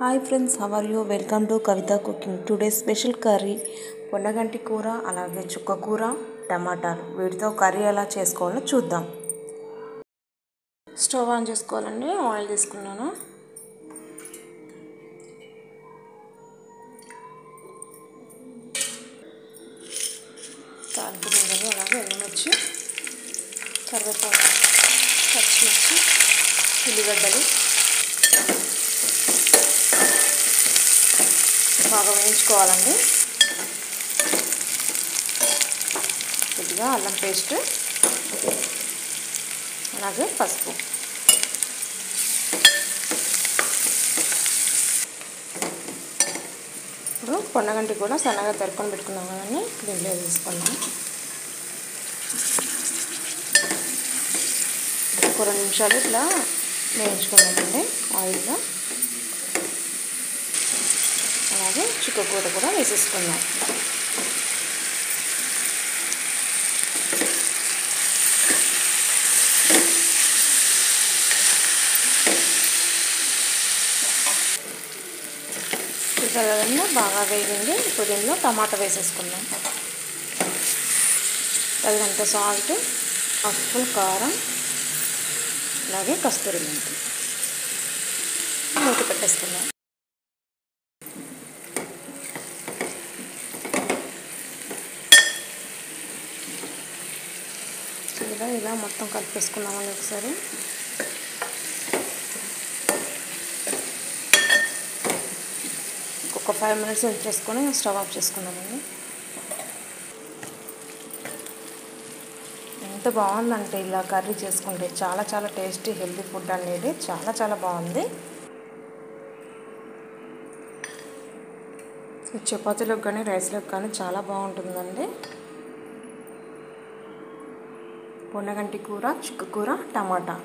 Hi friends, how are you? Welcome to Kavitha cooking. Today special curry పొన్నగంటి కూర, అలాగే చుక్క కూర, టమాటాలు. వీటితో కర్రీ ఎలా చేసుకోవాలో చూద్దాం. స్టవ్ ఆన్ చేసుకోవాలండి. ఆయిల్ తీసుకున్నాను. తాలింపు గింజలు, అలాగే ఎండుమిర్చి, కరివేపాకు, పచ్చిమిర్చి, ఉల్లిగడ్డలు బాగా వేయించుకోవాలండి. కొద్దిగా అల్లం పేస్ట్, అలాగే పసుపు. ఇప్పుడు పొన్నగంటి కూడా సన్నగా తరుక్కొని పెట్టుకున్నాం కదండి, దీంట్లో తీసుకున్నాం. ఒక 2 నిమిషాలు ఇట్లా వేయించుకున్నామండి ఆయిల్లో. అలాగే చుక్క కూర కూడా వేసేసుకున్నాం. కలర్లో బాగా వేగింది. ఇప్పుడు దీనిలో టమాటా వేసేసుకున్నాం. తగినంత సాల్ట్, హాఫ్ స్పూన్ కారం, అలాగే కస్తూరి మెంతి. మూత పెట్టేసుకున్నాం. ఇలా మొత్తం కలిపేసుకున్నామండి ఒకసారి. ఒక 5 మినిట్స్ ఉంచేసుకొని స్టవ్ ఆఫ్ చేసుకున్నామండి. ఎంత బాగుందంటే ఇలా కర్రీ చేసుకుంటే చాలా చాలా టేస్టీ, హెల్తీ ఫుడ్ అనేది చాలా చాలా బాగుంది. చపాతీలోకి కానీ రైస్లోకి కానీ చాలా బాగుంటుందండి. పొన్నగంటి కూర, చుక్క కూర, టమాటా.